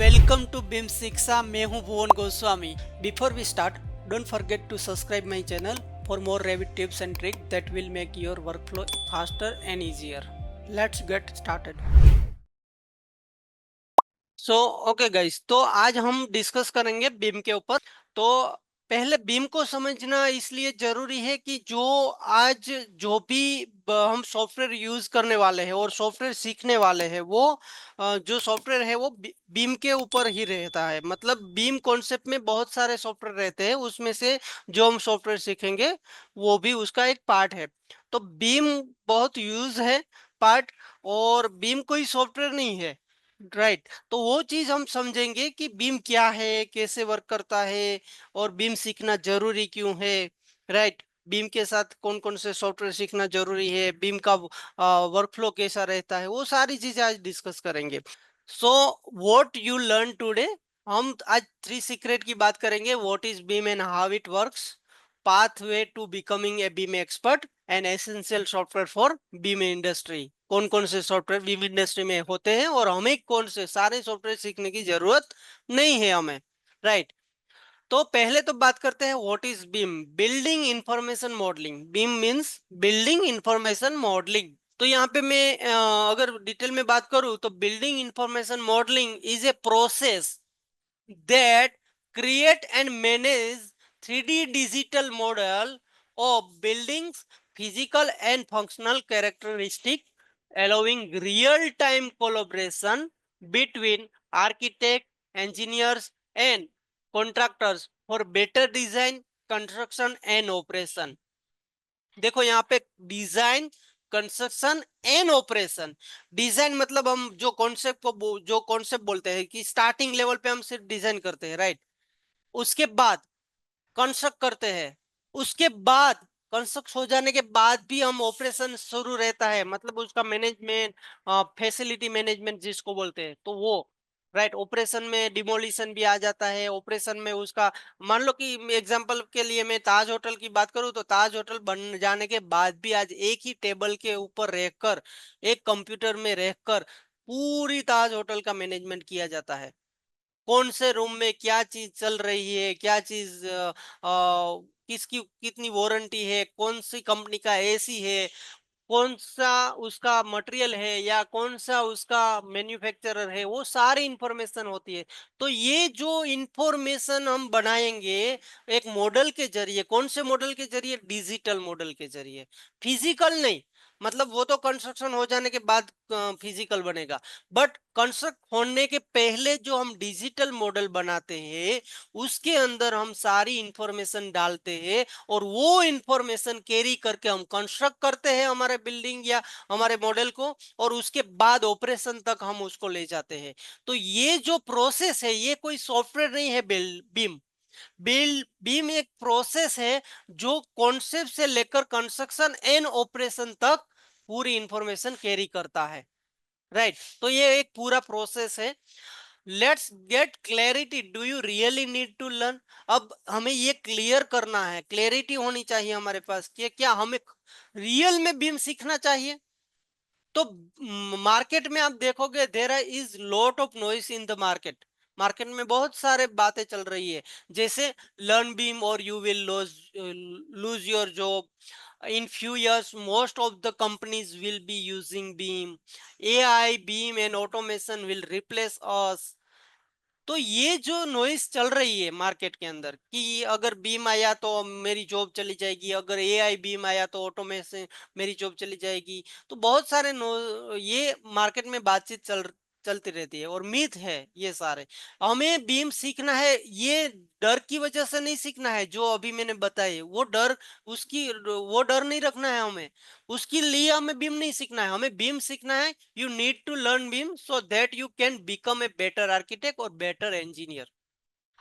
Welcome to BIM Shiksha. मैं हूं Bhuvan Goswami. Before we start, don't forget to subscribe my channel for more rapid tips and trick that will make your workflow faster and easier. Let's get started. So okay guys, तो आज हम discuss करेंगे beam के ऊपर। तो पहले beam को समझना इसलिए जरूरी है कि आज जो भी हम सॉफ्टवेयर यूज करने वाले हैं और सॉफ्टवेयर सीखने वाले हैं वो जो सॉफ्टवेयर है वो बीम के ऊपर ही रहता है। मतलब बीम कॉन्सेप्ट में बहुत सारे सॉफ्टवेयर रहते हैं, उसमें से जो हम सॉफ्टवेयर सीखेंगे वो भी उसका एक पार्ट है। तो बीम बहुत यूज है पार्ट, और बीम कोई सॉफ्टवेयर नहीं है, राइट। तो वो चीज हम समझेंगे कि बीम क्या है, कैसे वर्क करता है, और बीम सीखना जरूरी क्यों है, राइट। बीम के साथ कौन कौन से सॉफ्टवेयर सीखना जरूरी है, बीम का वर्कफ्लो कैसा रहता है, वो सारी चीजें आज डिस्कस करेंगे। So what you learn today, हम आज 3 सीक्रेट की बात करेंगे। What is BIM and how it works, pathway to becoming a BIM expert, and essential software for BIM industry. कौन कौन से सॉफ्टवेयर बीम इंडस्ट्री में होते हैं और हमें कौन से सारे सॉफ्टवेयर सीखने की जरूरत नहीं है हमें, राइट। तो पहले तो बात करते हैं what is beam. Building information modelling, beam means building information modelling. तो यहाँ पे मैं अगर डिटेल में बात करूं तो building information modelling is a process that create and manage 3D digital model of buildings physical and functional characteristic, allowing real time collaboration between architect, engineers and contractors for better design, construction and operation। देखो यहाँ पे design, construction and operation. Design मतलब हम जो concept बोलते हैं कि starting level पे हम सिर्फ डिजाइन करते हैं, राइट। उसके बाद कंस्ट्रक्ट करते हैं, उसके बाद कंस्ट्रक्ट हो जाने के बाद भी हम ऑपरेशन शुरू रहता है, मतलब उसका मैनेजमेंट, फैसिलिटी मैनेजमेंट जिसको बोलते हैं, तो वो राइट। ऑपरेशन में डिमोलिशन भी आ जाता है। ऑपरेशन में उसका मान लो कि एग्जांपल के लिए मैं ताज होटल की बात करूं, तो ताज होटल बन जाने के बाद भी आज एक ही टेबल के ऊपर रहकर, एक कंप्यूटर में रहकर पूरी ताज होटल का मैनेजमेंट किया जाता है। कौन से रूम में क्या चीज चल रही है, क्या चीज किसकी कितनी वारंटी है, कौन सी कंपनी का एसी है, कौन सा उसका मटेरियल है, या कौन सा उसका मैन्युफैक्चरर है, वो सारी इंफॉर्मेशन होती है। तो ये जो इंफॉर्मेशन हम बनाएंगे एक मॉडल के जरिए, कौन से मॉडल के जरिए, डिजिटल मॉडल के जरिए, फिजिकल नहीं। मतलब वो तो कंस्ट्रक्शन हो जाने के बाद फिजिकल बनेगा, बट कंस्ट्रक्ट होने के पहले जो हम डिजिटल मॉडल बनाते हैं उसके अंदर हम सारी इंफॉर्मेशन डालते हैं, और वो इंफॉर्मेशन कैरी करके हम कंस्ट्रक्ट करते हैं हमारे बिल्डिंग या हमारे मॉडल को, और उसके बाद ऑपरेशन तक हम उसको ले जाते हैं। तो ये जो प्रोसेस है ये कोई सॉफ्टवेयर नहीं है। बीम बीम एक प्रोसेस है जो कॉन्सेप्ट से लेकर कंस्ट्रक्शन एंड ऑपरेशन तक पूरी इंफॉर्मेशन कैरी करता है, राइट। तो ये एक पूरा प्रोसेस है। Let's get clarity, do you really need to learn. अब हमें ये क्लियर करना है, क्लैरिटी होनी चाहिए हमारे पास कि क्या हमें रियल में बीम सीखना चाहिए। तो मार्केट में आप देखोगे there is lot of noise in the market. Market में बहुत सारे बातें चल रही है, जैसे लर्न बीम और you will lose your job, in few years most of the companies will be using beam, AI beam and automation will replace us। तो ये जो नॉइस चल रही है मार्केट के अंदर कि अगर बीम आया तो मेरी जॉब चली जाएगी, अगर एआई बीम आया तो ऑटोमेशन मेरी जॉब चली जाएगी, तो बहुत सारे ये मार्केट में बातचीत चलती रहती है और मिथ है ये सारे। हमें बीम सीखना है, ये डर की वजह से नहीं सीखना है जो अभी मैंने बताए, वो डर, उसकी वो डर नहीं रखना है हमें। उसके लिए हमें बीम नहीं सीखना है, हमें बीम सीखना है। You need to learn BIM so that you can become a better architect और बेटर इंजीनियर।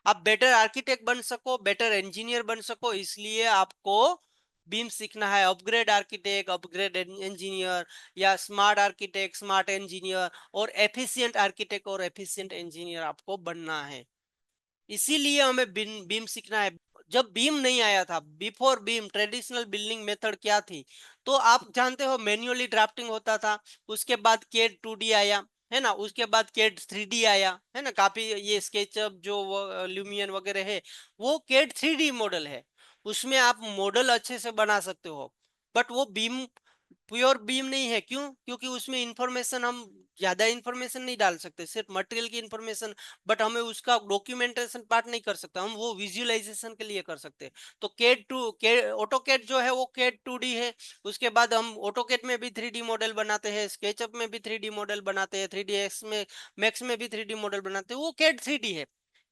आप बेटर आर्किटेक्ट बन सको, बेटर इंजीनियर बन सको, इसलिए आपको बीम सीखना है। अपग्रेड आर्किटेक्ट, अपग्रेड इंजीनियर, या स्मार्ट आर्किटेक्ट, स्मार्ट इंजीनियर, और एफिशिएंट आर्किटेक्ट और एफिशिएंट इंजीनियर आपको बनना है। इसीलिए हमें बीम सीखना है। जब बीम नहीं आया था, before beam traditional building method क्या थी, तो आप जानते हो मैन्युअली ड्राफ्टिंग होता था। उसके बाद केड 2D आया, है ना। उसके बाद कैड 3D आया, है ना। काफी ये स्केचअप जो ल्यूमियन वगैरह है, वो कैड 3D मॉडल है। उसमें आप मॉडल अच्छे से बना सकते हो। बट वो बीम प्योर बीम नहीं है। क्यों? क्योंकि उसमें इंफॉर्मेशन हम ज्यादा इंफॉर्मेशन नहीं डाल सकते, सिर्फ मटेरियल की इंफॉर्मेशन। बट हमें उसका डॉक्यूमेंटेशन पार्ट नहीं कर सकते, हम वो विजुअलाइजेशन के लिए कर सकते हैं। तो कैड ऑटो कैड जो है वो कैड 2D है। उसके बाद हम ऑटोकेड में भी 3D मॉडल बनाते हैं, स्केचअप में भी 3D मॉडल बनाते हैं, 3ds में मैक्स में भी 3D मॉडल बनाते हैं, वो कैड 3D है।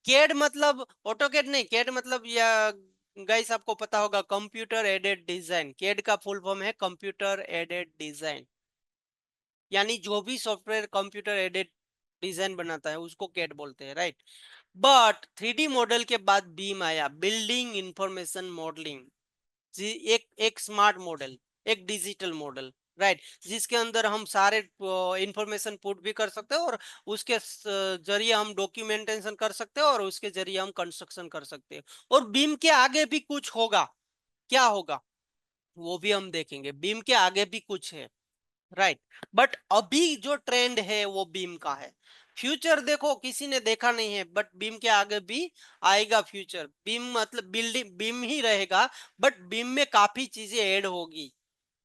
कैड मतलब ऑटोकेड नहीं, कैड मतलब या गाइस आपको पता होगा कंप्यूटर एडेड डिजाइन। कैड का फुल फॉर्म है कंप्यूटर एडेड डिजाइन। यानी जो भी सॉफ्टवेयर कंप्यूटर एडेड डिजाइन बनाता है उसको कैड बोलते हैं, राइट। बट 3D मॉडल के बाद बीम आया, बिल्डिंग इंफॉर्मेशन मॉडलिंग। एक एक स्मार्ट मॉडल, एक डिजिटल मॉडल, राइट। जिसके अंदर हम सारे इंफॉर्मेशन पुट भी कर सकते हैं, और उसके जरिए हम डॉक्यूमेंटेशन कर सकते हैं, और उसके जरिए हम कंस्ट्रक्शन कर सकते हैं। और बीम के आगे भी कुछ होगा। क्या होगा वो भी हम देखेंगे। बीम के आगे भी कुछ है, राइट। बट अभी जो ट्रेंड है वो बीम का है। फ्यूचर देखो किसी ने देखा नहीं है, बट बीम के आगे भी आएगा फ्यूचर। बीम मतलब बिल्डिंग बीम ही रहेगा, बट बीम में काफी चीजें ऐड होगी,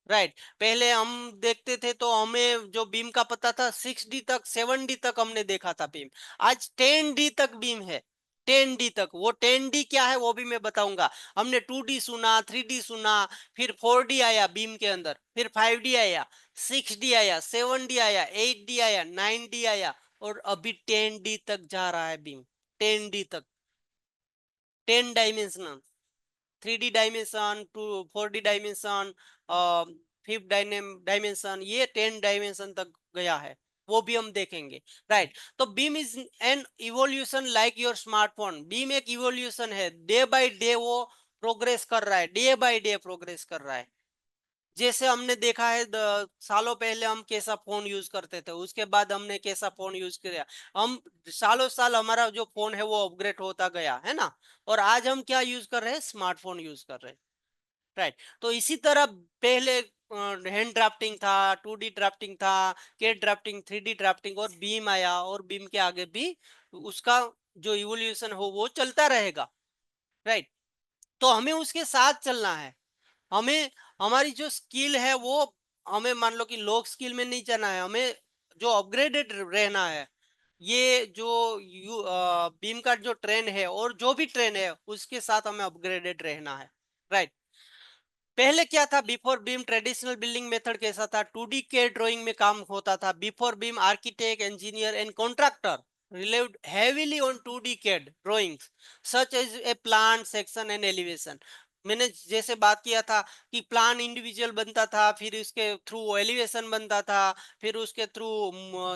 राइट। पहले हम देखते थे तो हमें जो बीम का पता था 6D तक 7D तक हमने देखा था बीम। आज 10D तक बीम है। 10D तक, वो 10D क्या है वो भी मैं बताऊंगा। हमने 2D सुना, 3D सुना, फिर 4D आया बीम के अंदर, फिर 5D आया, 6D आया, 7D आया, 8D आया, 9D आया, और अभी 10D तक जा रहा है बीम। 10D तक, 10 dimensional, 3D dimension, 4D dimension, fifth dimension, ये 10 डायमेंशन तक गया है। वो भी हम देखेंगे, राइट। तो beam is an evolution like your smartphone. Beam एक इवोल्यूशन है, डे बाय डे वो प्रोग्रेस कर रहा है, डे बाय डे प्रोग्रेस कर रहा है। जैसे हमने देखा है सालों पहले हम कैसा फोन यूज करते थे, उसके बाद हमने कैसा फोन यूज किया। हम सालों साल हमारा जो फोन है वो अपग्रेड होता गया, है ना। और आज हम क्या यूज कर रहे हैं? स्मार्टफोन यूज कर रहे हैं, राइट। तो इसी तरह पहले हैंड ड्राफ्टिंग था, 2D ड्राफ्टिंग था, के ड्राफ्टिंग, 3D ड्राफ्टिंग, और बीम आया, और बीम के आगे भी उसका जो इवोल्यूशन हो वो चलता रहेगा, राइट। तो हमें उसके साथ चलना है। हमें हमारी जो स्किल है वो, हमें मान लो कि लो स्किल में नहीं चलना है, हमें जो अपग्रेडेड रहना है। ये जो बीम का जो ट्रेंड है और जो भी ट्रेंड है उसके साथ हमें अपग्रेडेड रहना है, राइट। पहले क्या था? Before beam traditional building method कैसा था? 2D के ड्राइंग में काम होता था। Before beam architect, engineer and contractor relied heavily on 2D CAD drawings such as a plan, section and elevation। मैंने जैसे बात किया था कि प्लान इंडिविजुअल बनता था, फिर उसके थ्रू एलिवेशन बनता था, फिर उसके थ्रू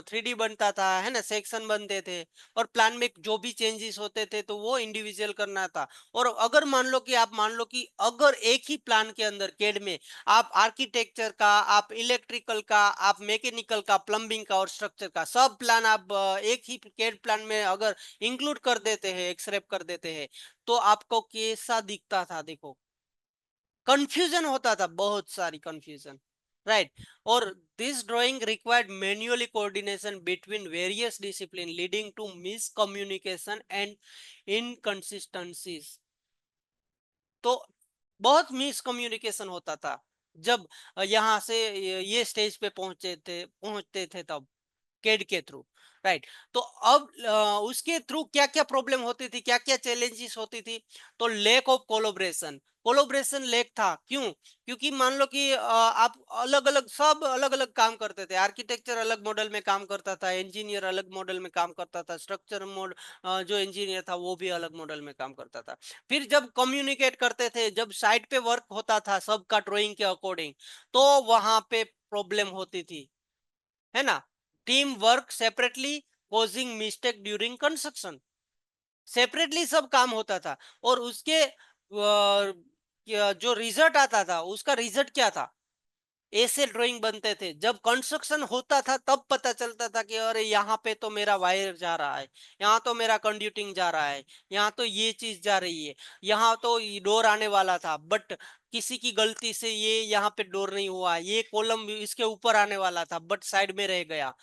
3D बनता था, है ना, सेक्शन बनते थे। और प्लान में जो भी चेंजेस होते थे तो वो इंडिविजुअल करना था। और अगर मान लो कि अगर एक ही प्लान के अंदर कैड में आप आर्किटेक्चर का, आप इलेक्ट्रिकल का, आप मैकेनिकल का, प्लम्बिंग का और स्ट्रक्चर का सब प्लान आप एक ही कैड प्लान में अगर इंक्लूड कर देते हैं, एक्सरेप कर देते हैं, तो आपको कैसा दिखता था? देखो, कंफ्यूजन होता था, बहुत सारी कंफ्यूजन, राइट। और this drawing required manually coordination between various discipline leading to miscommunication and inconsistencies. तो बहुत मिसकम्युनिकेशन होता था जब यहाँ से ये स्टेज पे पहुंचते थे तब, कैड के थ्रू, राइट। तो अब उसके थ्रू क्या क्या प्रॉब्लम होती थी, क्या क्या चैलेंजेस होती थी? तो lake of collaboration, collaboration lake था। क्यों? क्योंकि मान लो कि आप अलग अलग, सब अलग अलग काम करते थे। आर्किटेक्चर अलग मॉडल में काम करता था, इंजीनियर अलग मॉडल में काम करता था, स्ट्रक्चर मोड जो इंजीनियर था वो भी अलग मॉडल में काम करता था। फिर जब कम्युनिकेट करते थे, जब साइट पे वर्क होता था सबका ड्राइंग के अकॉर्डिंग, तो वहां पे प्रॉब्लम होती थी, है ना। Team work separately causing mistake during construction. Separately सब काम होता था, और उसके जो रिजल्ट आता था, उसका रिजल्ट क्या था? ऐसे ड्राइंग बनते थे। जब कंस्ट्रक्शन होता था तब पता चलता था कि अरे यहाँ पे तो मेरा वायर जा रहा है, यहाँ तो मेरा कंड्यूटिंग जा रहा है, यहाँ तो ये चीज जा रही है, यहाँ तो डोर आने वाला था, बट किसी की गलती से ये यहाँ पे डोर नहीं हुआ, ये कॉलम इसके ऊपर आने वाला था बट साइड में रह गया।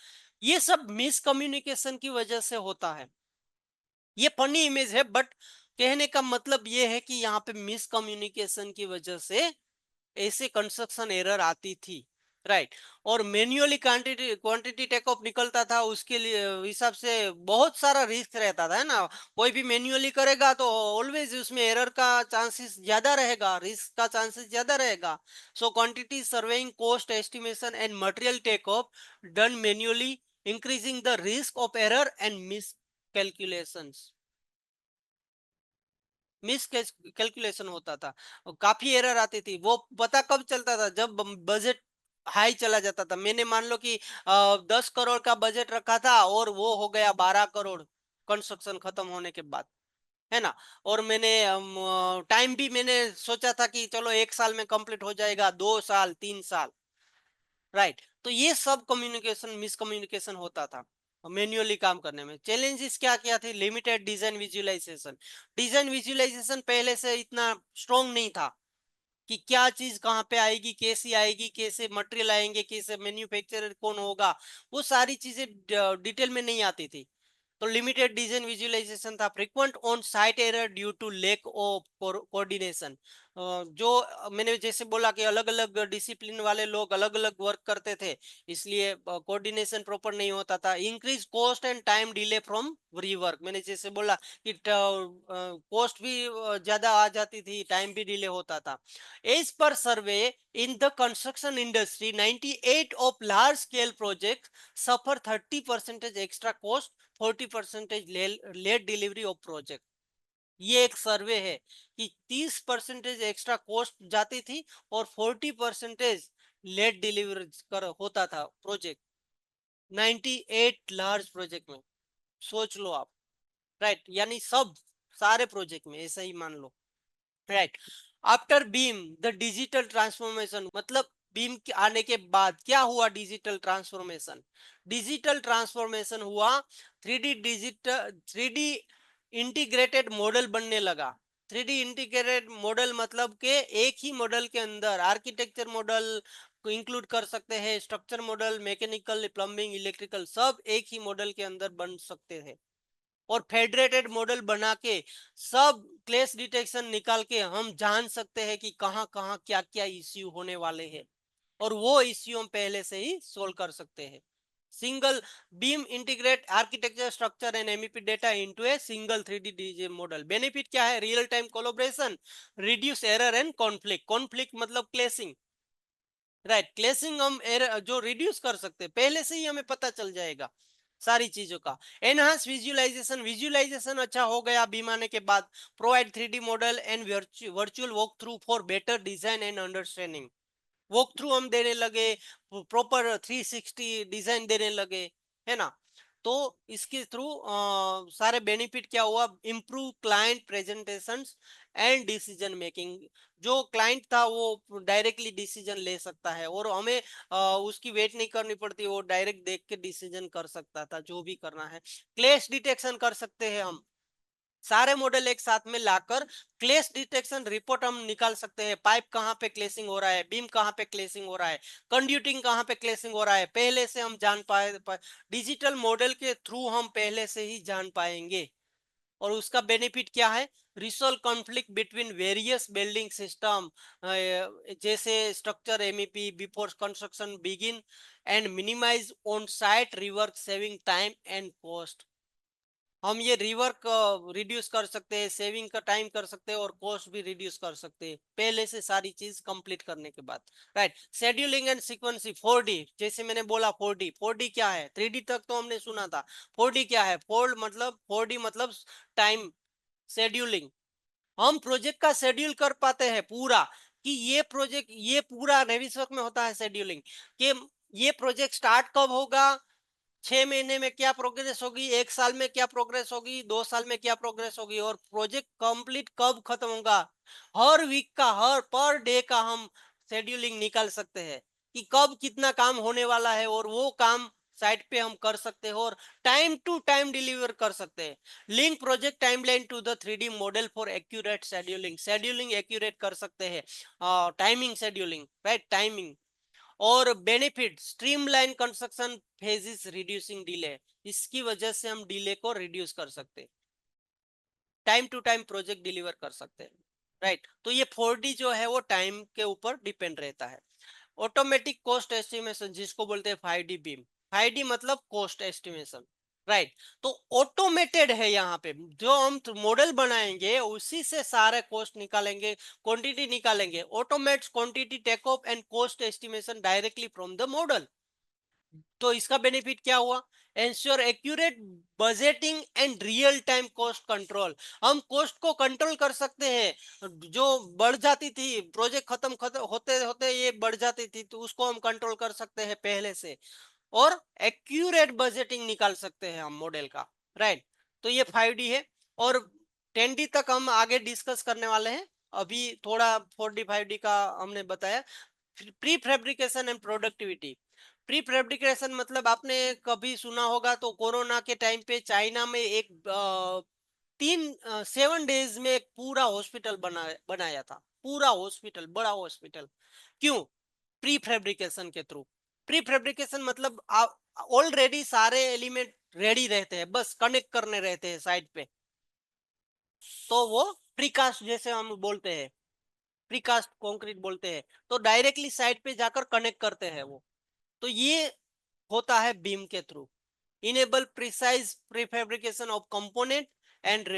ये सब मिसकम्युनिकेशन की वजह से होता है। ये फनी इमेज है, बट कहने का मतलब ये है कि यहाँ पे मिसकम्युनिकेशन की वजह से ऐसे कंस्ट्रक्शन एरर आती थी, राइट। और manually quantity quantity take off निकलता था, उसके लिए हिसाब से बहुत सारा रिस्क रहता था, है ना। कोई भी मैन्युअली करेगा तो ऑलवेज उसमें एरर का चांसेस ज्यादा रहेगा, रिस्क का चांसेस ज्यादा रहेगा। So quantity surveying, cost estimation and material take off done manually, increasing the risk of error and miss calculations. Miss calculation होता था, और काफी एरर आती थी। वो पता कब चलता था, जब बजट हाई चला जाता था। मैंने मान लो कि 10 करोड़ का बजट रखा था और वो हो गया 12 करोड़ कंस्ट्रक्शन खत्म होने के बाद, है ना। और मैंने टाइम भी मैंने सोचा था कि चलो 1 साल में कंप्लीट हो जाएगा, 2 साल 3 साल, राइट। तो ये सब कम्युनिकेशन मिसकम्युनिकेशन होता था मैन्युअली काम करने में। चैलेंजेस क्या क्या थे? Limited design visualization. Design visualization पहले से इतना स्ट्रॉन्ग नहीं था कि क्या चीज कहाँ पे आएगी, कैसी आएगी, कैसे मटेरियल आएंगे, कैसे मैन्युफैक्चरर कौन होगा, वो सारी चीजें डिटेल में नहीं आती थी। तो लिमिटेड डिजाइन विजुअलाइजेशन था। Frequent on site error due to lack of coordination. जो मैंने जैसे बोला कि अलग अलग डिसिप्लिन वाले लोग अलग अलग वर्क करते थे, इसलिए कोऑर्डिनेशन प्रॉपर नहीं होता था। Increase cost and time delay from rework. मैंने जैसे बोला कि कॉस्ट भी ज्यादा आ जाती थी, टाइम भी डिले होता था। As per survey in the construction industry 98 of large scale project suffer 30% extra cost, 40% late delivery of project. ये एक सर्वे है कि 30% एक्स्ट्रा कॉस्ट जाती थी और 40% लेट डिलीवरी कर होता था प्रोजेक्ट, 98 लार्ज प्रोजेक्ट में। सोच लो आप, राइट। यानी सब सारे प्रोजेक्ट में ऐसा ही मान लो, right. After BIM the digital transformation, मतलब बीम के आने के बाद क्या हुआ? Digital transformation. डिजिटल ट्रांसफॉर्मेशन हुआ, 3D इंटीग्रेटेड मॉडल बनने लगा। 3D इंटीग्रेटेड मॉडल मतलब के एक ही मॉडल के अंदर आर्किटेक्चर मॉडल को इंक्लूड कर सकते हैं, structure model, mechanical, plumbing, electrical, सब एक ही मॉडल के अंदर बन सकते हैं। और फेडरेटेड मॉडल बना के सब क्लेश डिटेक्शन निकाल के हम जान सकते हैं कि कहाँ कहाँ क्या क्या इश्यू होने वाले हैं, और वो इश्यू हम पहले से ही सोल्व कर सकते हैं। Single beam integrate architecture, structure and MEP data into a single 3D DJ model. Benefit क्या है? Real time collaboration, reduce error and conflict. Conflict मतलब क्लेशिंग, राइट। क्लेशिंग हम एरर जो रिड्यूस कर सकते हैं, पहले से ही हमें पता चल जाएगा सारी चीजों का। एनहांस विजुअलाइजेशन, विजुअलाइजेशन अच्छा हो गया बीम आने के बाद। Provide 3D model and virtual walk through for better design and understanding. Walk through हम देने लगे, प्रॉपर 360 डिजाइन देने लगे, है ना। तो इसके थ्रू सारे बेनिफिट क्या हुआ? Improve client presentation and decision making. जो क्लाइंट था वो डायरेक्टली डिसीजन ले सकता है, और हमें उसकी वेट नहीं करनी पड़ती, वो डायरेक्ट देख के डिसीजन कर सकता था जो भी करना है। क्लेश डिटेक्शन कर सकते हैं हम, सारे मॉडल एक साथ में लाकर क्लेश डिटेक्शन रिपोर्ट हम निकाल सकते हैं। पाइप कहाँ पे क्लेसिंग हो रहा है, बीम कहाँ पे क्लेसिंग हो रहा है, कंड्यूटिंग कहाँ पे क्लेसिंग हो रहा है, पहले से हम जान डिजिटल मॉडल के थ्रू हम पहले से ही जान पाएंगे। और उसका बेनिफिट क्या है? Resolve conflict between various building system, जैसे structure MEP before construction begin, and minimize on site rework, saving time and cost. हम ये रिवर्क रिड्यूस कर सकते हैं, सेविंग का टाइम कर सकते हैं, और कॉस्ट भी रिड्यूस कर सकते हैं पहले से सारी चीज कंप्लीट करने के बाद, राइट। शेड्यूलिंग एंड सीक्वेंसी, 4D, जैसे मैंने बोला 4D। 4D क्या है? 3D तक तो हमने सुना था। 4D क्या है? 4D मतलब टाइम शेड्यूलिंग। हम प्रोजेक्ट का शेड्यूल कर पाते हैं पूरा, कि ये प्रोजेक्ट, ये पूरा नेविसवर्क में होता है शेड्यूलिंग, कि ये प्रोजेक्ट स्टार्ट कब होगा, 6 महीने में क्या प्रोग्रेस होगी, 1 साल में क्या प्रोग्रेस होगी, 2 साल में क्या प्रोग्रेस होगी, और प्रोजेक्ट कंप्लीट कब खत्म होगा। हर वीक का, हर पर डे का हम शेड्यूलिंग निकाल सकते हैं कि कब कितना काम होने वाला है, और वो काम साइट पे हम कर सकते हैं, और टाइम टू टाइम डिलीवर कर सकते हैं। Link project timeline to the 3D model for accurate scheduling, scheduling accurate कर सकते हैं। Timing scheduling, right, timing. और benefit streamline construction phases reducing delay, इसकी वजह से हम डिले को रिड्यूस कर सकते हैं, time to time project deliver कर सकते हैं, राइट। तो ये 4D जो है वो टाइम के ऊपर डिपेंड रहता है। ऑटोमेटिक कॉस्ट एस्टिमेशन जिसको बोलते हैं 5D बीम, 5D मतलब कॉस्ट एस्टिमेशन, राइट। तो ऑटोमेटेड है, यहाँ पे जो हम मॉडल बनाएंगे उसी से सारे कॉस्ट निकालेंगे, क्वांटिटी निकालेंगे, automates quantity take off and cost estimation directly from the model. तो इसका बेनिफिट क्या हुआ, ensure accurate budgeting and real time cost control, हम कॉस्ट को कंट्रोल कर सकते हैं, जो बढ़ जाती थी प्रोजेक्ट खत्म होते होते ये बढ़ जाती थी, तो उसको हम कंट्रोल कर सकते हैं पहले से, और एक्यूरेट बजटिंग निकाल सकते हैं हम मॉडल का, राइट। तो ये 5D है, और 10D तक हम आगे डिस्कस करने वाले हैं, अभी थोड़ा 4D 5D का हमने बताया। Pre fabrication and productivity, pre fabrication मतलब आपने कभी सुना होगा तो कोरोना के टाइम पे चाइना में एक 7 डेज में एक पूरा हॉस्पिटल बनाया था, पूरा हॉस्पिटल, बड़ा हॉस्पिटल। क्यों, प्री फैब्रिकेशन के थ्रू। प्री फैब्रिकेशन मतलब आप ऑलरेडी सारे एलिमेंट रेडी रहते हैं, बस कनेक्ट करने रहते हैं साइड पे, तो वो प्रीकास्ट जैसे हम बोलते हैं, प्रीकास्ट कंक्रीट बोलते हैं, तो डायरेक्टली साइड पे जाकर कनेक्ट करते हैं वो। तो ये होता है बीम के through. Enable precise prefabrication of component and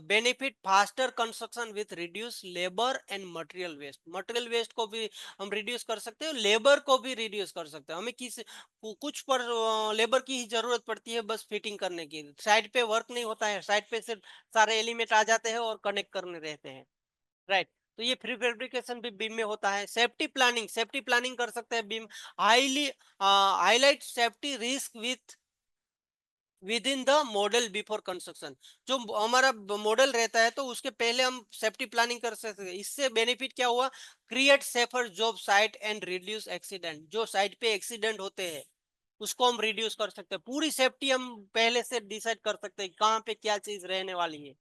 benefit faster construction with reduce labour and material waste, material waste को भी हम रिड्यूस कर सकते हैं, लेबर को भी रिड्यूस कर सकते हैं। हमें कुछ पर लेबर की ही जरूरत पड़ती है बस फिटिंग करने की, साइड पे वर्क नहीं होता है, साइड पे सिर्फ सारे एलिमेंट आ जाते हैं और कनेक्ट करने रहते हैं, राइट। तो ये प्री फैब्रिकेशन भी बीम में होता है। सेफ्टी प्लानिंग, सेफ्टी प्लानिंग कर सकते हैं beam, highly highlight safety risk with in the model before construction, जो हमारा मॉडल रहता है तो उसके पहले हम सेफ्टी प्लानिंग कर सकते हैं। इससे बेनिफिट क्या हुआ, create safer job site and reduce accident, जो साइट पे एक्सीडेंट होते हैं उसको हम रिड्यूस कर सकते हैं, पूरी सेफ्टी हम पहले से डिसाइड कर सकते हैं कहाँ पे क्या चीज रहने वाली है,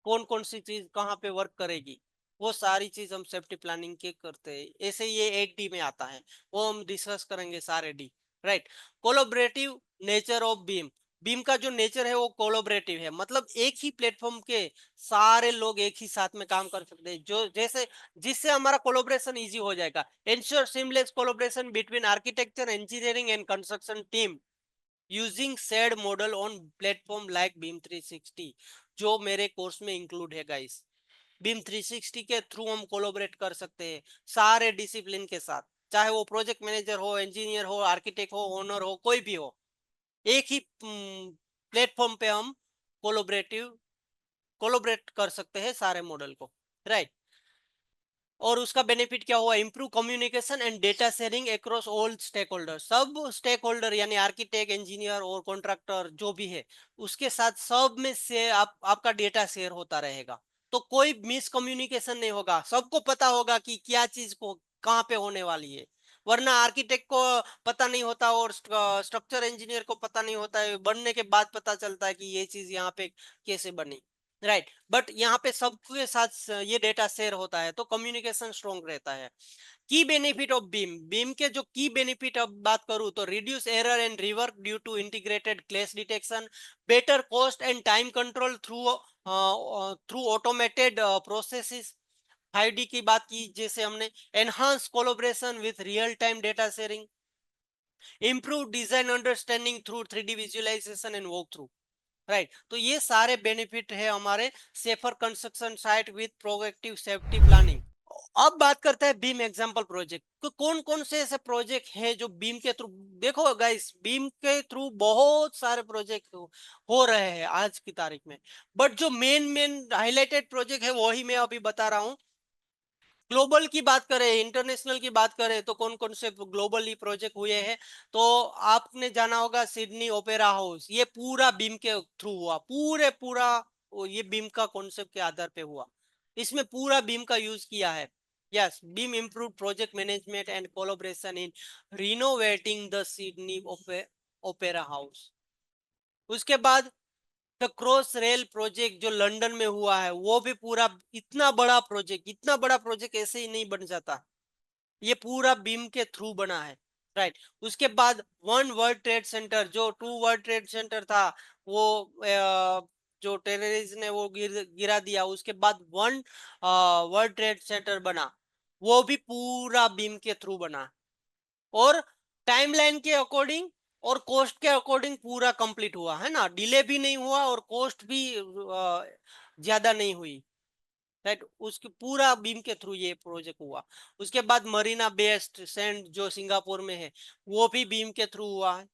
कौन कौन सी चीज कहाँ पे वर्क करेगी, वो सारी चीज हम सेफ्टी प्लानिंग के करते हैं। ऐसे ये 8D में आता है, वो हम डिस्कस करेंगे सारे D, right. Collaborative nature of beam, beam का जो नेचर है वो कोलोबरेटिव है, मतलब एक ही प्लेटफॉर्म के सारे लोग एक ही साथ में काम कर सकते हैं, जो जैसे जिससे हमारा कोलोबरेशन इजी हो जाएगा। Ensure seamless collaboration between architecture engineering and construction team using shared model on platform like beam 360, जो मेरे कोर्स में इंक्लूड है गाइस। बीम 360 के थ्रू हम कोलोबरेट कर सकते हैं सारे डिसिप्लिन के साथ, चाहे वो प्रोजेक्ट मैनेजर हो, इंजीनियर हो, आर्किटेक्ट हो, ओनर हो, कोई भी हो, एक ही प्लेटफॉर्म पे हम कोलोबरेट कर सकते हैं सारे मॉडल को, राइट। और उसका बेनिफिट क्या हुआ, improve communication and data sharing across all stakeholder, सब स्टेक होल्डर यानी आर्किटेक्ट, इंजीनियर और कॉन्ट्रैक्टर जो भी है उसके साथ सब में से आपका डेटा शेयर होता रहेगा, तो कोई मिसकम्युनिकेशन नहीं होगा, सबको पता होगा कि क्या चीज को कहाँ पे होने वाली है। वरना आर्किटेक्ट को पता नहीं होता और स्ट्रक्चर इंजीनियर को पता नहीं होता है, बनने के बाद पता चलता है कि ये चीज यहाँ पे कैसे बनी, राइट। बट यहाँ पे सबके साथ ये डेटा शेयर होता है तो कम्युनिकेशन स्ट्रॉन्ग रहता है। की बेनिफिट ऑफ बीम, बीम के जो की बेनिफिट अब बात करूं तो reduce error and rework due to integrated clash detection, better cost and time control through through automated processes. 5D की बात की जैसे हमने, enhance collaboration with real time data sharing, improve design understanding through 3D visualisation and walk through, right. तो ये सारे benefit है हमारे safer construction site with proactive safety planning. अब बात करते हैं बीम एग्जांपल प्रोजेक्ट, तो कौन कौन से ऐसे प्रोजेक्ट हैं जो बीम के थ्रू, देखो गाइस बीम के थ्रू बहुत सारे प्रोजेक्ट हो रहे हैं आज की तारीख में, बट जो मेन मेन हाईलाइटेड प्रोजेक्ट है वही मैं अभी बता रहा हूँ। ग्लोबल की बात करें, इंटरनेशनल की बात करें तो कौन कौन से ग्लोबली प्रोजेक्ट हुए हैं, तो आपने जाना होगा सिडनी ओपेरा हाउस, ये पूरा बीम के थ्रू हुआ, पूरा ये बीम का कॉन्सेप्ट के आधार पे हुआ, इसमें पूरा बीम का यूज किया है। Yes, BIM improve project management and collaboration in renovating the Sydney Opera House. उसके बाद द क्रॉस रेल प्रोजेक्ट जो लंदन में हुआ है, वो भी पूरा इतना बड़ा प्रोजेक्ट, इतना बड़ा प्रोजेक्ट ऐसे ही नहीं बन जाता, ये पूरा बीम के थ्रू बना है। राइट। उसके बाद वन वर्ल्ड ट्रेड सेंटर, जो टू वर्ल्ड ट्रेड सेंटर था वो जो टेररिस्ट ने वो गिरा दिया, उसके बाद वन वर्ल्ड ट्रेड सेंटर बना, वो भी पूरा बीम के थ्रू बना, और टाइमलाइन के अकॉर्डिंग और कॉस्ट के अकॉर्डिंग पूरा कंप्लीट हुआ है ना, डिले भी नहीं हुआ और कॉस्ट भी ज्यादा नहीं हुई, राइट। उसके पूरा बीम के थ्रू ये प्रोजेक्ट हुआ। उसके बाद मरीना बेस्ड सैंड जो सिंगापुर में है, वो भी बीम के थ्रू हुआ है।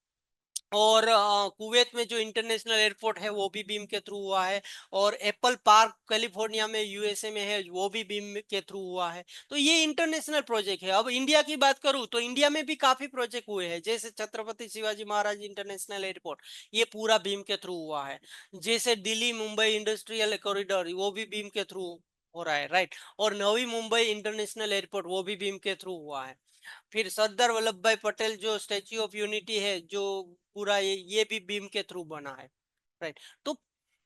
और कुवैत में जो इंटरनेशनल एयरपोर्ट है वो भी बीम के थ्रू हुआ है। और एप्पल पार्क कैलिफोर्निया में यूएसए में है, वो भी बीम के थ्रू हुआ है। तो ये इंटरनेशनल प्रोजेक्ट है। अब इंडिया की बात करूं तो इंडिया में भी काफी प्रोजेक्ट हुए हैं, जैसे छत्रपति शिवाजी महाराज इंटरनेशनल एयरपोर्ट, ये पूरा बीम के थ्रू हुआ है। जैसे दिल्ली मुंबई इंडस्ट्रियल कॉरिडोर, वो भी बीम के थ्रू हो रहा है, राइट। और नवी मुंबई इंटरनेशनल एयरपोर्ट, वो भी बीम के थ्रू हुआ है। फिर सरदार वल्लभ भाई पटेल जो स्टेच्यू ऑफ यूनिटी है, जो पूरा ये भी बीम के थ्रू बना है, राइट। तो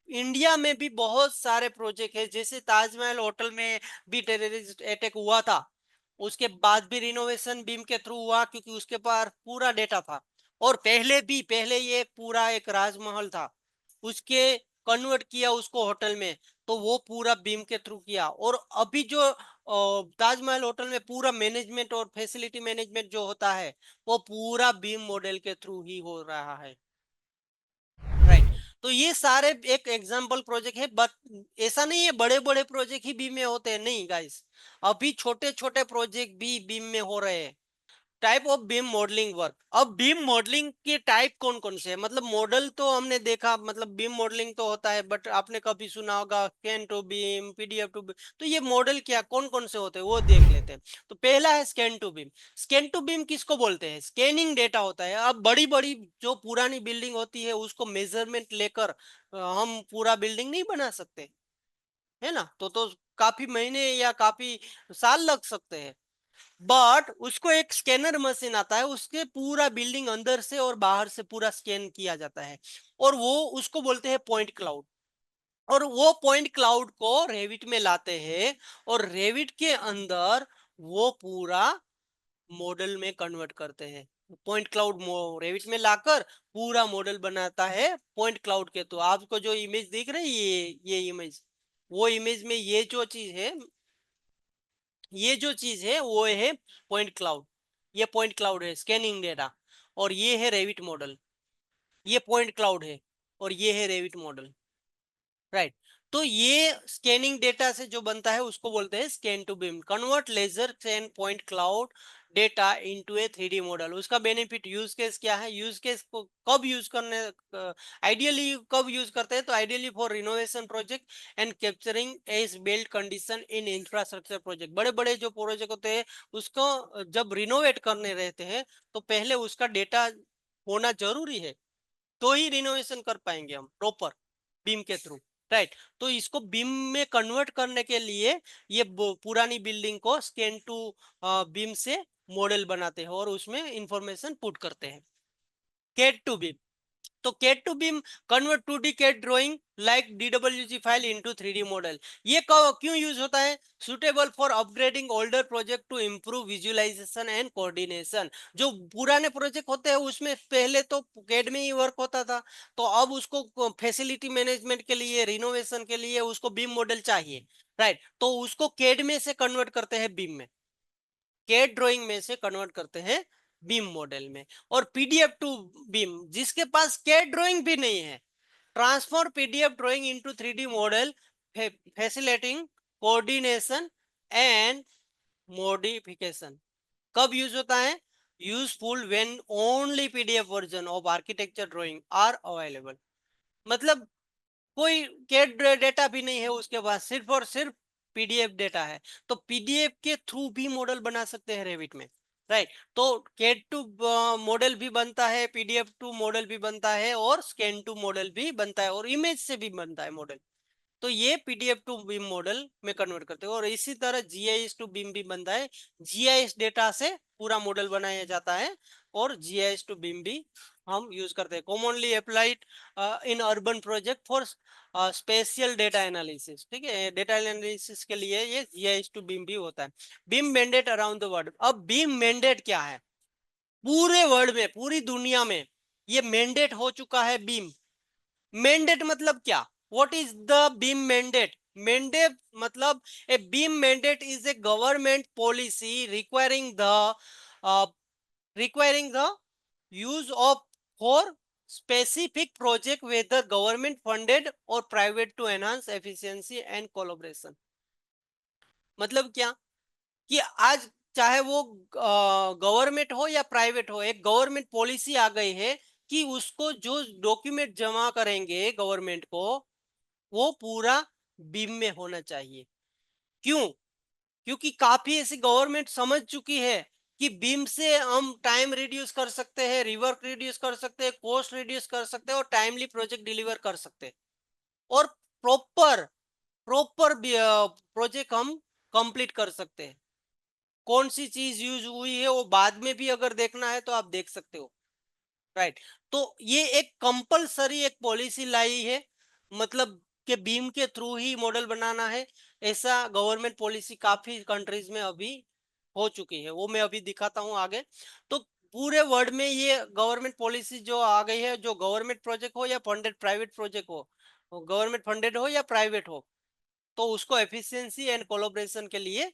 इंडिया में भी बहुत सारे प्रोजेक्ट है, जैसे ताजमहल होटल में भी टेररिस्ट अटैक हुआ था, उसके बाद भी रिनोवेशन बीम के थ्रू हुआ, क्योंकि उसके पास पूरा डेटा था। और पहले ये पूरा एक राजमहल था, उसके कन्वर्ट किया उसको होटल में, तो वो पूरा बीम के थ्रू किया। और अभी जो ताजमहल होटल में पूरा मैनेजमेंट और फैसिलिटी मैनेजमेंट जो होता है, वो पूरा बीम मॉडल के थ्रू ही हो रहा है, राइट। तो ये सारे एक एग्जाम्पल प्रोजेक्ट है, बट ऐसा नहीं है बड़े बड़े प्रोजेक्ट ही बीम में होते हैं, नहीं गाइस। अभी छोटे छोटे प्रोजेक्ट भी बीम में हो रहे हैं। Type of beam modelling work. अब बीम मॉडलिंग के टाइप कौन कौन से हैं, मतलब मॉडल तो हमने देखा, मतलब बीम मॉडलिंग तो होता है, बट आपने कभी सुना होगा scan to BIM, PDF to BIM. तो ये मॉडल क्या कौन कौन से होते हैं वो देख लेते हैं। तो पहला है scan to BIM. Scan to BIM किसको बोलते हैं? स्कैनिंग डेटा होता है। अब बड़ी बड़ी जो पुरानी बिल्डिंग होती है उसको मेजरमेंट लेकर हम पूरा बिल्डिंग नहीं बना सकते, है ना। तो काफी महीने या काफी साल लग सकते हैं। बट उसको एक स्कैनर मशीन आता है, उसके पूरा बिल्डिंग अंदर से और बाहर से पूरा स्कैन किया जाता है, और वो उसको बोलते हैं पॉइंट क्लाउड। और वो पॉइंट क्लाउड को रेविट में लाते हैं, और रेविट के अंदर वो पूरा मॉडल में कन्वर्ट करते हैं। पॉइंट क्लाउड रेविट में लाकर पूरा मॉडल बनाता है पॉइंट क्लाउड के। तो आपको जो इमेज दिख रही है, ये इमेज, वो इमेज में ये जो चीज है वो है पॉइंट क्लाउड। ये पॉइंट क्लाउड है स्कैनिंग डेटा, और ये है रेविट मॉडल। ये पॉइंट क्लाउड है और ये है रेविट मॉडल, राइट। तो ये स्कैनिंग डेटा से जो बनता है उसको बोलते हैं scan to BIM, convert laser scan point cloud data into a 3D model. उसका बेनिफिट, यूज केस क्या है? यूज केस को कब यूज करने, आइडियली कब यूज करते हैं? तो ideally for renovation project and capturing as built condition in infrastructure project. बड़े बड़े जो प्रोजेक्ट होते हैं उसको जब रिनोवेट करने रहते हैं, तो पहले उसका डेटा होना जरूरी है, तो ही रिनोवेशन कर पाएंगे हम प्रॉपर बीम के थ्रू, राइट। तो इसको बीम में कन्वर्ट करने के लिए ये पुरानी बिल्डिंग को स्कैन टू बीम से मॉडल बनाते हैं और उसमें इंफॉर्मेशन पुट करते हैं। CAD to BIM. तो CAD to BIM convert 2D CAD drawing like DWG file into 3D model. ये क्यों यूज होता है? Suitable for upgrading older project to improve visualisation and coordination. जो पुराने प्रोजेक्ट होते हैं उसमें पहले तो कैड में ही वर्क होता था, तो अब उसको फैसिलिटी मैनेजमेंट के लिए, रिनोवेशन के लिए उसको बीम मॉडल चाहिए, राइट। तो उसको कैड में से कन्वर्ट करते हैं बीम में, कैड ड्राइंग में से कन्वर्ट करते हैं बीम मॉडल में। और पीडीएफ टू बीम, जिसके पास कैड ड्राइंग भी नहीं है, transfer PDF drawing into 3D model, facilitating coordination and modification. कब यूज होता है? Useful when only PDF version of architecture drawing are available. मतलब कोई कैड डेटा भी नहीं है उसके पास, सिर्फ और सिर्फ पीडीएफ डेटा है, तो पीडीएफ के थ्रू भी मॉडल बना सकते हैं रेविट में, राइट। तो कैड टू मॉडल भी बनता है, पीडीएफ टू मॉडल भी बनता है, और स्कैन टू मॉडल भी बनता है, और इमेज से भी बनता है मॉडल। तो ये पीडीएफ टू बीम मॉडल में कन्वर्ट करते हैं। और इसी तरह जीआईएस टू बीम भी बनता है, जीआईएस डेटा से पूरा मॉडल बनाया जाता है, और जीआईएस टू बीम भी हम यूज करते हैं, commonly applied in urban project for spatial data analysis. ठीक है, डेटा एनालिसिस के लिए ये जीआईएस टू बीम भी होता है। Beam mandate around the world. अब बीम मैंडेट क्या है? पूरे वर्ल्ड में, पूरी दुनिया में ये मैंडेट हो चुका है बीम। मैंडेट मतलब क्या? What is the BIM mandate? Mandate मतलब a BIM mandate is a government policy requiring the use of for specific project whether government funded or private to enhance efficiency and collaboration। मतलब क्या कि आज चाहे वो government हो या private हो, एक गवर्नमेंट पॉलिसी आ गई है कि उसको जो डॉक्यूमेंट जमा करेंगे गवर्नमेंट को, वो पूरा बीम में होना चाहिए। क्यों? क्योंकि काफी ऐसी गवर्नमेंट समझ चुकी है कि बीम से हम टाइम रिड्यूस कर सकते हैं, रिवर्क रिड्यूस कर सकते हैं, कॉस्ट रिड्यूस कर सकते हैं और टाइमली प्रोजेक्ट डिलीवर कर सकते हैं और प्रॉपर प्रॉपर प्रोजेक्ट हम कंप्लीट कर सकते हैं। कौन सी चीज यूज हुई है वो बाद में भी अगर देखना है तो आप देख सकते हो, राइट। तो ये एक कंपलसरी एक पॉलिसी लाई है, मतलब कि बीम के थ्रू ही मॉडल बनाना है। ऐसा गवर्नमेंट पॉलिसी काफी कंट्रीज में अभी हो चुकी है, वो मैं अभी दिखाता हूँ आगे। तो पूरे वर्ल्ड में ये गवर्नमेंट पॉलिसी जो आ गई है, जो गवर्नमेंट प्रोजेक्ट हो या फंडेड प्राइवेट प्रोजेक्ट हो, गवर्नमेंट फंडेड हो या प्राइवेट हो, तो उसको एफिशिएंसी एंड कोलैबोरेशन के लिए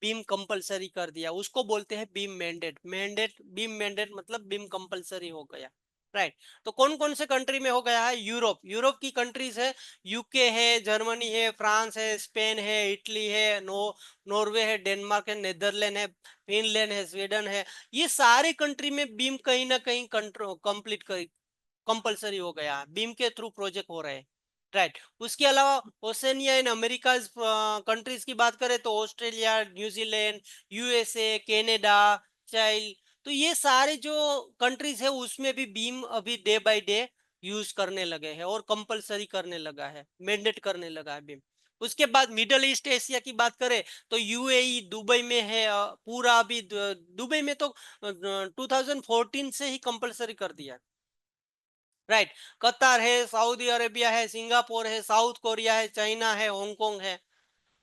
बीम कंपलसरी कर दिया। उसको बोलते हैं बीम मैंडेट। बीम मैंडेट मतलब बीम कंपलसरी हो गया, राइट। तो कौन कौन से कंट्री में हो गया है? यूरोप की कंट्रीज है, यूके है, जर्मनी है, फ्रांस है, स्पेन है, इटली है, नॉर्वे है, डेनमार्क है, नेदरलैंड है, फिनलैंड है, स्वीडन है। ये सारे कंट्री में बीम कहीं ना कहीं कंप्लीट कंपलसरी हो गया, बीम के थ्रू प्रोजेक्ट हो रहे हैं, राइट। उसके अलावा ओसेनिया इन अमेरिका कंट्रीज की बात करें तो ऑस्ट्रेलिया, न्यूजीलैंड, यूएसए, कनाडा, चाइल, तो ये सारे जो कंट्रीज है उसमें भी बीम अभी डे बाय डे यूज करने लगे हैं और कंपलसरी करने लगा है, मैंडेट करने लगा है बीम। उसके बाद मिडल ईस्ट एशिया की बात करें तो यूएई, दुबई में है पूरा अभी दुबई में तो 2014 से ही कंपलसरी कर दिया, राइट। कतर है, सऊदी अरेबिया है, सिंगापुर है, साउथ कोरिया है, चाइना है, हांगकांग है।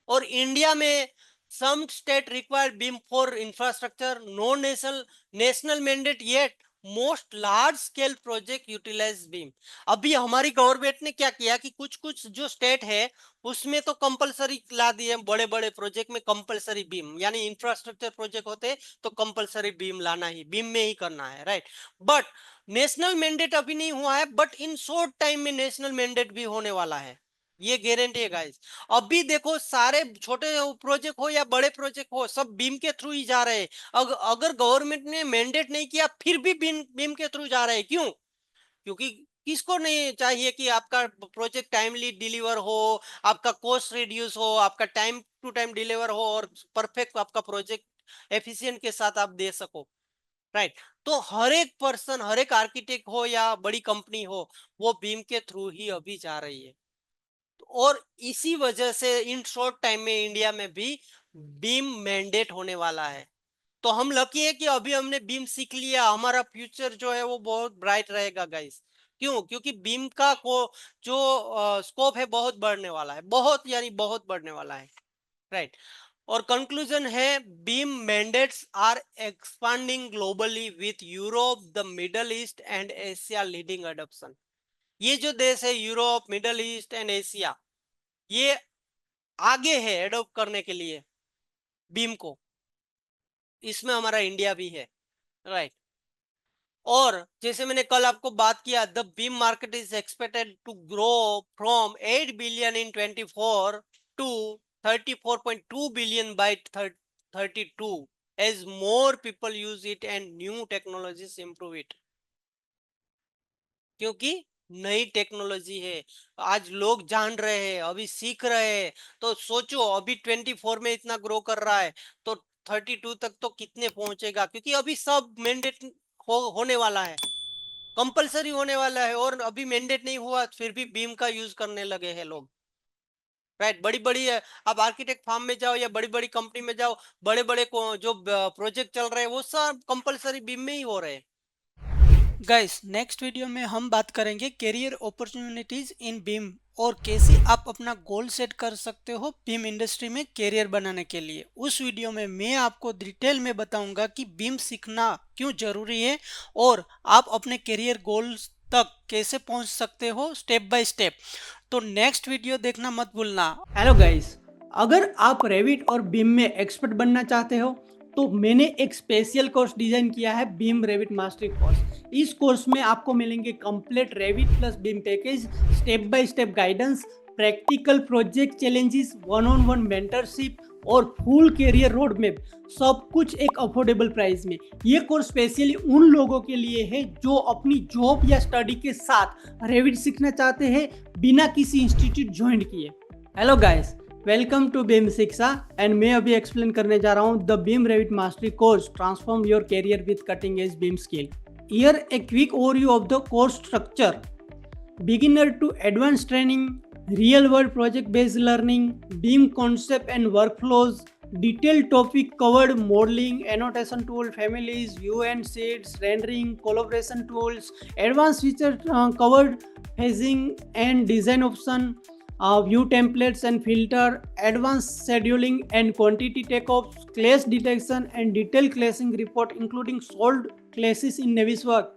और इंडिया में some state require BIM for infrastructure, no national mandate yet most large scale project utilise BIM. अभी हमारी गवर्नमेंट ने क्या किया कि कुछ कुछ जो स्टेट है उसमें तो कंपलसरी ला दिए, बड़े बड़े प्रोजेक्ट में कंपलसरी बीम, यानी इंफ्रास्ट्रक्चर प्रोजेक्ट होते तो कंपलसरी बीम लाना ही, बीम में ही करना है, राइट। बट नेशनल मैंडेट अभी नहीं हुआ है, बट इन शॉर्ट टाइम में नेशनल मैंडेट भी होने वाला है, ये गारंटी है गाइस। अभी देखो सारे छोटे प्रोजेक्ट हो या बड़े प्रोजेक्ट हो सब बीम के थ्रू ही जा रहे हैं। अगर गवर्नमेंट ने मैंडेट नहीं किया फिर भी बीम के थ्रू जा रहे हैं। क्यों? क्योंकि किसको नहीं चाहिए कि आपका प्रोजेक्ट टाइमली डिलीवर हो, आपका कॉस्ट रिड्यूस हो, आपका टाइम टू टाइम डिलीवर हो और परफेक्ट आपका प्रोजेक्ट एफिशिएंट के साथ आप दे सको, राइट। तो हर एक पर्सन, हर एक आर्किटेक्ट हो या बड़ी कंपनी हो, वो बीम के थ्रू ही अभी जा रही है। और इसी वजह से इन शॉर्ट टाइम में इंडिया में भी बीम मैंडेट होने वाला है। तो हम लकी है कि अभी हमने बीम सीख लिया, हमारा फ्यूचर जो है वो बहुत ब्राइट रहेगा गाइस। क्यों? क्योंकि बीम का को जो स्कोप है बहुत बढ़ने वाला है, बहुत यानी बहुत बढ़ने वाला है, राइट। और कंक्लूजन है, BIM mandates are expanding globally with Europe, the Middle East and Asia leading adoption. ये जो देश है Europe, Middle East and Asia, ये आगे है एडॉप्ट करने के लिए बीम को। इसमें हमारा इंडिया भी है, राइट। और जैसे मैंने कल आपको बात किया, the BIM market is expected to grow from 8 billion in 24 to 34.2 billion by 32 as more people use it and new technologies improve it. क्योंकि नई टेक्नोलॉजी है, आज लोग जान रहे हैं, अभी सीख रहे हैं। तो सोचो अभी 24 में इतना ग्रो कर रहा है तो 32 तक तो कितने पहुंचेगा, क्योंकि अभी सब मैंडेट होने वाला है, कंपलसरी होने वाला है। और अभी मैंडेट नहीं हुआ फिर भी बीम का यूज करने लगे हैं लोग, राइट। बड़ी बड़ी आप आर्किटेक्ट फार्म में जाओ या बड़ी बड़ी कंपनी में जाओ, बड़े बड़े जो प्रोजेक्ट चल रहे हैं वो सब कंपलसरी बीम में ही हो रहे हैं। गाइस नेक्स्ट वीडियो में हम बात करेंगे करियर अपॉर्चुनिटीज इन बीम और कैसे आप अपना गोल सेट कर सकते हो बीम इंडस्ट्री में करियर बनाने के लिए। उस वीडियो में मैं आपको डिटेल में बताऊंगा कि बीम सीखना क्यों जरूरी है और आप अपने करियर गोल्स तक कैसे पहुंच सकते हो स्टेप बाय स्टेप। तो नेक्स्ट वीडियो देखना मत भूलना। हेलो गाइस, अगर आप रेविट और बीम में एक्सपर्ट बनना चाहते हो तो मैंने एक स्पेशल कोर्स डिजाइन किया है, बीम रेविट मास्टरी कोर्स। इस कोर्स में आपको मिलेंगे complete Revit plus beam package, step by step guidance, practical project challenges, one on one mentorship और फुल कैरियर रोड मैप, सब कुछ एक अफोर्डेबल प्राइस में। ये कोर्स स्पेशली उन लोगों के लिए है जो अपनी जॉब या स्टडी के साथ रेविट सीखना चाहते हैं बिना किसी इंस्टीट्यूट ज्वाइन किए। Hello guys, welcome to BIM Shiksha and मैं अभी एक्सप्लेन करने जा रहा हूँ the BIM Revit mastery course transform your career with cutting edge BIM skill. Here a quick overview of the course structure, beginner to advanced training, real world project based learning, beam concept and workflows, detailed topic covered, modeling, annotation tool families, view and sheets, rendering, collaboration tools, advanced feature covered, phasing and design option, view templates and filter, advanced scheduling and quantity takeoffs, clash detection and detailed clashing report including solved clashes in Navisworks,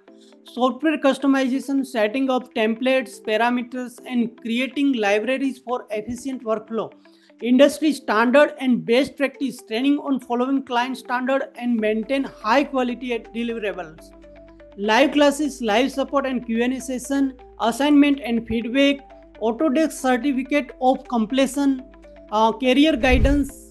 software customization, setting up templates, parameters, and creating libraries for efficient workflow, industry standard and best practice, training on following client standard and maintain high quality at deliverables, live classes, live support and Q&A session, assignment and feedback, Autodesk certificate of completion, career guidance.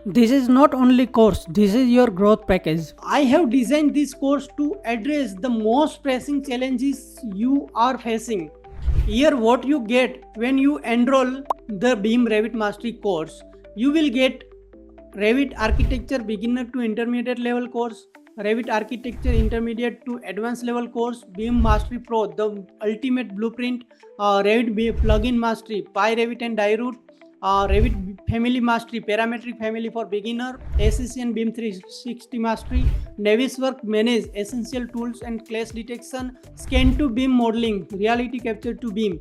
This is not only course, this is your growth package. I have designed this course to address the most pressing challenges you are facing. Here what you get when you enroll the Beam Revit Mastery course. You will get Revit Architecture beginner to intermediate level course, Revit Architecture intermediate to advanced level course, Beam Mastery Pro, the ultimate blueprint, Revit plugin mastery, PyRevit and DieRoot, Revit Family Mastery, Parametric Family for beginner, SCC and Beam 360 Mastery, Navisworks Manage, Essential Tools and Clash Detection, Scan to Beam Modeling, Reality Capture to Beam,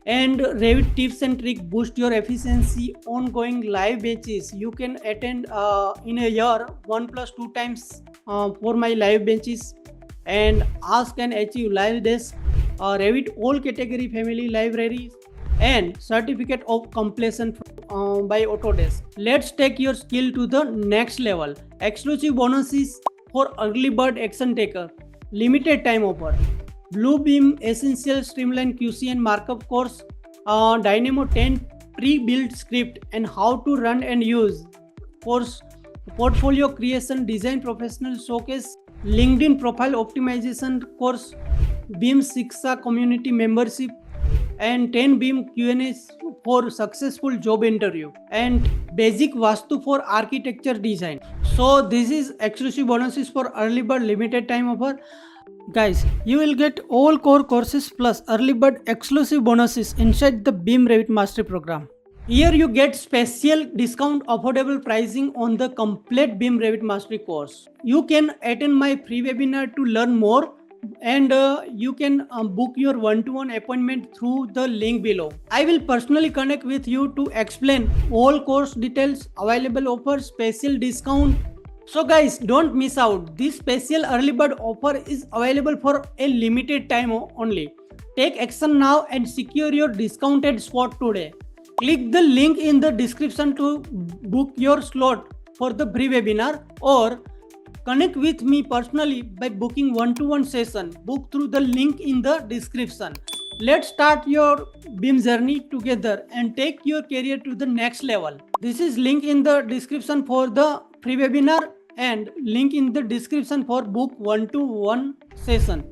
and Revit Tips and Trick, boost your efficiency, ongoing live batches. You can attend in a year 1+2 times for my live benches, and Ask and Achieve Live Desk, Revit all category family libraries, and certificate of completion by Autodesk. Let's take your skill to the next level. Exclusive bonuses for early bird action taker, limited time offer, Bluebeam Essential Streamline QC and Markup course, Dynamo 10 pre-built script and how to run and use course, portfolio creation design professional showcase, LinkedIn profile optimization course, Beam Shiksha community membership, and 10 Beam Q&As for successful job interview, and basic Vastu for architecture design. So this is exclusive bonuses for early bird limited time offer. Guys, you will get all core courses plus early bird exclusive bonuses inside the Beam Revit Mastery program. Here you get special discount affordable pricing on the complete Beam Revit Mastery course. You can attend my free webinar to learn more, and you can book your one-to-one appointment through the link below. I will personally connect with you to explain all course details, available offers, special discount. So guys, don't miss out. This special early bird offer is available for a limited time only. Take action now and secure your discounted spot today. Click the link in the description to book your slot for the free webinar, or connect with me personally by booking one-to-one session. Book through the link in the description. Let's start your BIM journey together and take your career to the next level. This is link in the description for the free webinar and link in the description for book one-to-one session.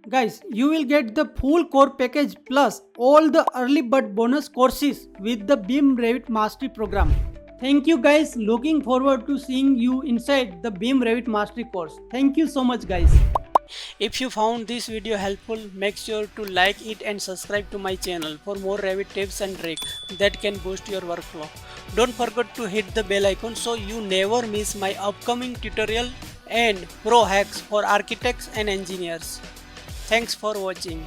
Guys, you will get the full core package plus all the early bird bonus courses with the Beam Revit Mastery program. Thank you guys. Looking forward to seeing you inside the Beam Revit Mastery course. Thank you so much guys. If you found this video helpful, make sure to like it and subscribe to my channel for more Revit tips and tricks that can boost your workflow. Don't forget to hit the bell icon so you never miss my upcoming tutorial and pro hacks for architects and engineers. Thanks for watching.